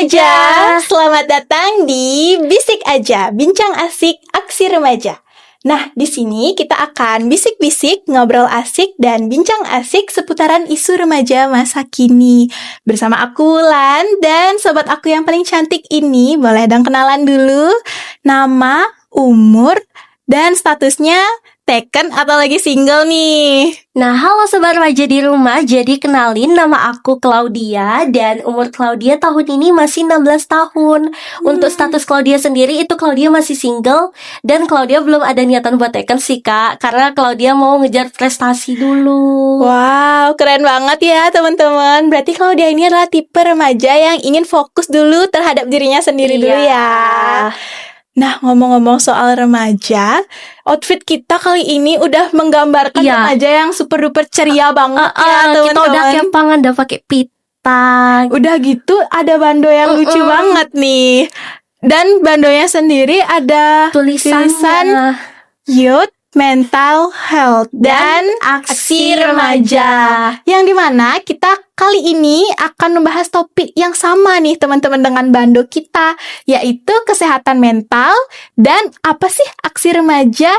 remaja, selamat datang di Bisik Aja, Bincang Asik Aksi Remaja. Nah, di sini kita akan bisik-bisik, ngobrol asik, dan bincang asik seputaran isu remaja masa kini. Bersama aku, Wulan, dan sobat aku yang paling cantik ini, boleh dong kenalan dulu. Nama, umur, dan statusnya taken atau lagi single nih. Nah, halo sobat remaja di rumah. Jadi kenalin, nama aku Claudia dan umur Claudia tahun ini masih 16 tahun. Untuk status Claudia sendiri itu Claudia masih single dan Claudia belum ada niatan buat taken sih, Kak, karena Claudia mau ngejar prestasi dulu. Wow, keren banget ya teman-teman. Berarti Claudia ini adalah tipe remaja yang ingin fokus dulu terhadap dirinya sendiri dulu ya. Nah, ngomong-ngomong soal remaja, outfit kita kali ini udah menggambarkan remaja yang super duper ceria banget ya teman-teman. Kita udah kempangan, udah pakai pita. Udah gitu ada bando yang lucu banget nih. Dan bandonya sendiri ada tulisan Youth Mental Health dan Aksi Remaja, yang dimana kita kali ini akan membahas topik yang sama nih teman-teman dengan bando kita, yaitu kesehatan mental dan apa sih aksi remaja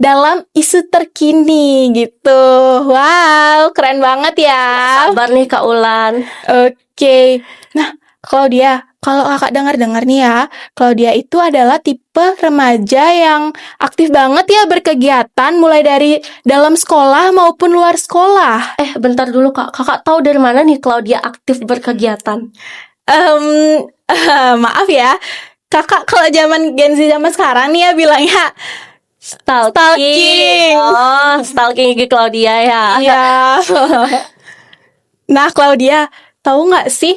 dalam isu terkini gitu. Wow, keren banget ya. Sabar nih Kak Ulan. Oke. Nah, Claudia, kalau kakak dengar-dengar nih ya, Claudia itu adalah tipe remaja yang aktif banget ya berkegiatan, mulai dari dalam sekolah maupun luar sekolah. Bentar dulu Kak, kakak tahu dari mana nih Claudia aktif berkegiatan? Maaf ya, kakak kalau zaman Gen Z zaman sekarang nih ya bilangnya stalking. Oh, stalking IG Claudia ya. Iya. Nah, Claudia, tahu nggak sih,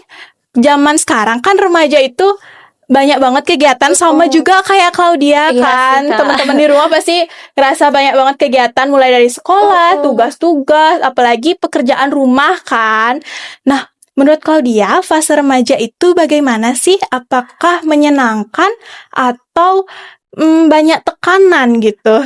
zaman sekarang kan remaja itu banyak banget kegiatan, sama juga kayak Claudia kan. Teman-teman di rumah pasti ngerasa banyak banget kegiatan, mulai dari sekolah, tugas-tugas, apalagi pekerjaan rumah kan. Nah, menurut Claudia, fase remaja itu bagaimana sih? Apakah menyenangkan atau banyak tekanan gitu?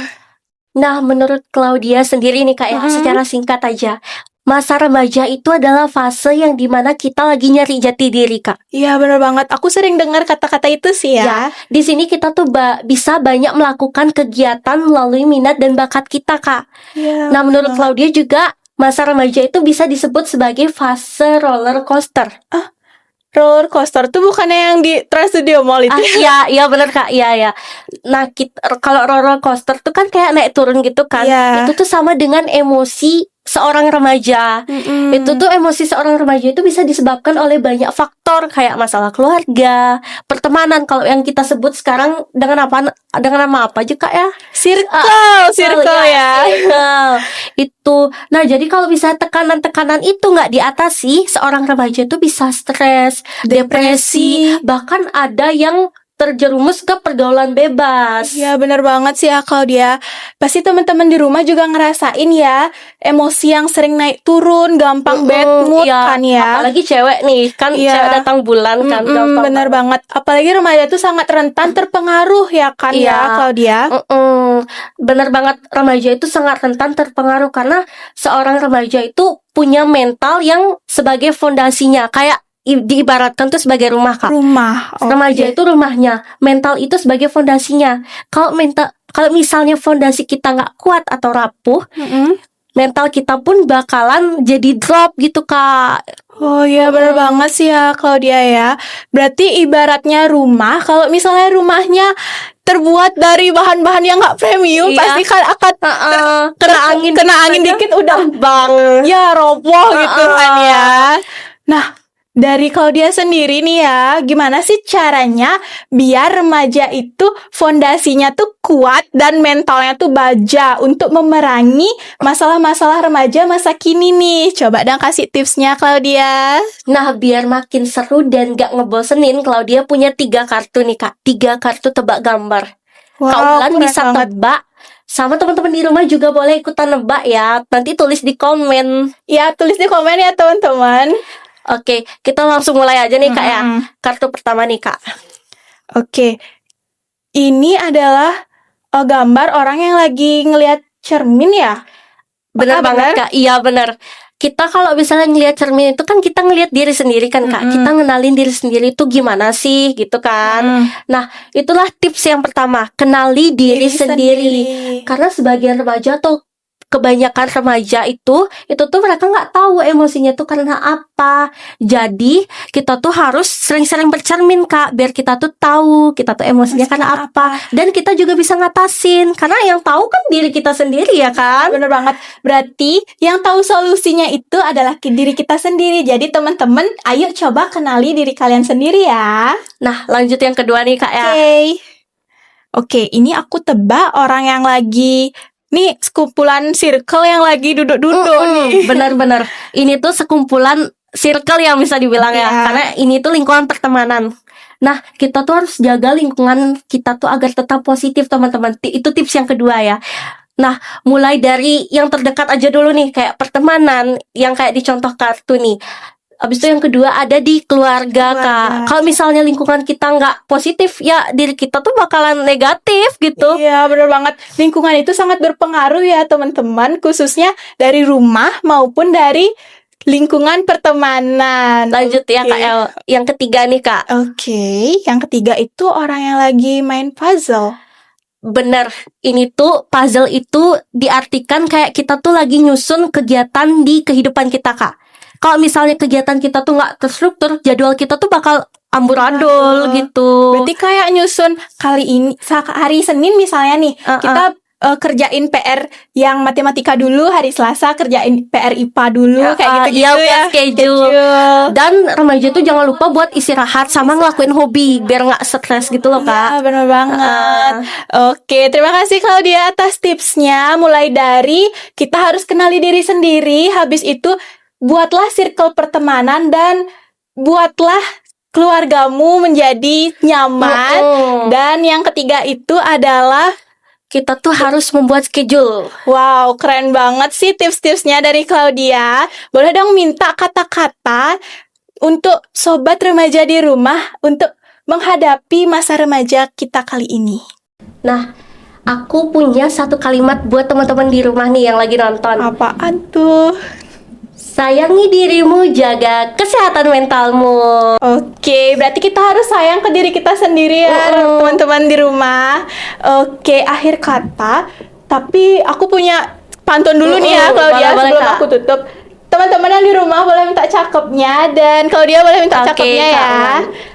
Nah, menurut Claudia sendiri nih Kak ya, secara singkat aja, masa remaja itu adalah fase yang dimana kita lagi nyari jati diri, Kak. Iya, benar banget. Aku sering dengar kata-kata itu sih ya. Di sini kita tuh bisa banyak melakukan kegiatan melalui minat dan bakat kita, Kak. Ya, nah, menurut Claudia juga masa remaja itu bisa disebut sebagai fase roller coaster. Roller coaster tuh bukannya yang di Trans Studio Mall itu? Iya benar Kak, iya. Nah, kalau roller coaster tuh kan kayak naik turun gitu kan. Itu tuh sama dengan emosi seorang remaja. Itu tuh emosi seorang remaja itu bisa disebabkan oleh banyak faktor, kayak masalah keluarga, pertemanan. Kalau yang kita sebut sekarang dengan nama apa aja Kak ya? Circle ya. Itu. Nah, jadi kalau bisa tekanan-tekanan itu nggak diatasi, seorang remaja itu bisa stres, depresi, bahkan ada yang terjerumus ke pergaulan bebas. Ya, benar banget sih ya Claudia. Pasti teman-teman di rumah juga ngerasain ya, emosi yang sering naik turun, gampang bad mood kan ya. Apalagi cewek nih, kan cewek datang bulan kan. Benar banget. Apalagi remaja itu sangat rentan terpengaruh ya kan ya Claudia. Benar banget, remaja itu sangat rentan terpengaruh karena seorang remaja itu punya mental yang sebagai fondasinya, kayak diibaratkan tuh sebagai rumah Kak. Remaja itu rumahnya, mental itu sebagai fondasinya. Kalau misalnya fondasi kita nggak kuat atau rapuh, mental kita pun bakalan jadi drop gitu Kak. Oh iya, benar banget sih ya Claudia ya. Berarti ibaratnya rumah, kalau misalnya rumahnya terbuat dari bahan-bahan yang nggak premium, pasti kan akan kena angin dikit udah roboh gitu kan ya. Nah, dari Claudia sendiri nih ya, gimana sih caranya biar remaja itu fondasinya tuh kuat dan mentalnya tuh baja untuk memerangi masalah-masalah remaja masa kini nih? Coba dong kasih tipsnya Claudia. Nah, biar makin seru dan gak ngebosenin, Claudia punya 3 kartu nih Kak, 3 kartu tebak gambar. Kak Ulan bisa tebak, sama teman-teman di rumah juga boleh ikutan nebak ya. Nanti tulis di komen. Ya, tulis di komen ya teman-teman. Oke, kita langsung mulai aja nih Kak ya. Kartu pertama nih Kak. Oke, ini adalah gambar orang yang lagi ngelihat cermin ya? Bener banget Kak, iya bener. kita kalau misalnya ngelihat cermin itu kan kita ngelihat diri sendiri kan Kak. Kita ngenalin diri sendiri itu gimana sih gitu kan. Nah, itulah tips yang pertama, kenali diri sendiri. Karena sebagian remaja atau kebanyakan remaja itu tuh mereka nggak tahu emosinya tuh karena apa. Jadi kita tuh harus sering-sering bercermin Kak, biar kita tuh tahu kita tuh emosinya karena apa. Dan kita juga bisa ngatasin, karena yang tahu kan diri kita sendiri ya kan. Bener banget. Berarti yang tahu solusinya itu adalah diri kita sendiri. Jadi teman-teman, ayo coba kenali diri kalian sendiri ya. Nah, lanjut yang kedua nih Kak ya. Oke, ini aku tebak orang yang lagi nih sekumpulan circle yang lagi duduk-duduk nih. Bener-bener. Ini tuh sekumpulan circle yang bisa dibilang ya. Karena ini tuh lingkungan pertemanan. Nah, kita tuh harus jaga lingkungan kita tuh agar tetap positif teman-teman. Itu tips yang kedua ya. Nah, mulai dari yang terdekat aja dulu nih, kayak pertemanan yang kayak dicontoh kartu nih. Abis itu yang kedua ada di keluarga Kak. Kalau misalnya lingkungan kita nggak positif, ya diri kita tuh bakalan negatif gitu. Iya, bener banget. Lingkungan itu sangat berpengaruh ya teman-teman, khususnya dari rumah maupun dari lingkungan pertemanan. Lanjut ya Kak El. Yang ketiga nih Kak. Oke, yang ketiga itu orang yang lagi main puzzle. Bener, ini tuh puzzle itu diartikan kayak kita tuh lagi nyusun kegiatan di kehidupan kita Kak. Kalau misalnya kegiatan kita tuh nggak terstruktur, jadwal kita tuh bakal amburadul gitu. Berarti kayak nyusun kali ini hari Senin misalnya nih, kita kerjain PR yang matematika dulu, hari Selasa kerjain PR IPA dulu, kayak gitu-gitu ya. Schedule. Dan remaja tuh jangan lupa buat istirahat sama ngelakuin hobi biar nggak stres gitu loh Kak. Ya, bener banget. Oke, terima kasih Claudia atas tipsnya. Mulai dari kita harus kenali diri sendiri, habis itu buatlah circle pertemanan dan buatlah keluargamu menjadi nyaman. Dan yang ketiga itu adalah kita tuh harus membuat schedule. Wow, keren banget sih tips-tipsnya dari Claudia. Boleh dong minta kata-kata untuk sobat remaja di rumah untuk menghadapi masa remaja kita kali ini. Nah, aku punya satu kalimat buat teman-teman di rumah nih yang lagi nonton. Apaan tuh? Sayangi dirimu, jaga kesehatan mentalmu. Oke, berarti kita harus sayang ke diri kita sendiri ya, teman-teman di rumah. Oke, akhir kata. Tapi aku punya pantun dulu nih ya, Claudia, sebelum aku tutup. Teman-teman yang di rumah boleh minta cakepnya, dan Claudia boleh minta cakepnya ya.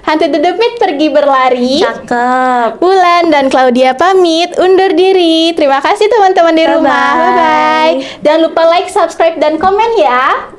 Hantu the Demit pergi berlari. Cakep. Bulan dan Claudia pamit undur diri. Terima kasih teman-teman di rumah. Bye-bye. Jangan lupa like, subscribe, dan komen ya.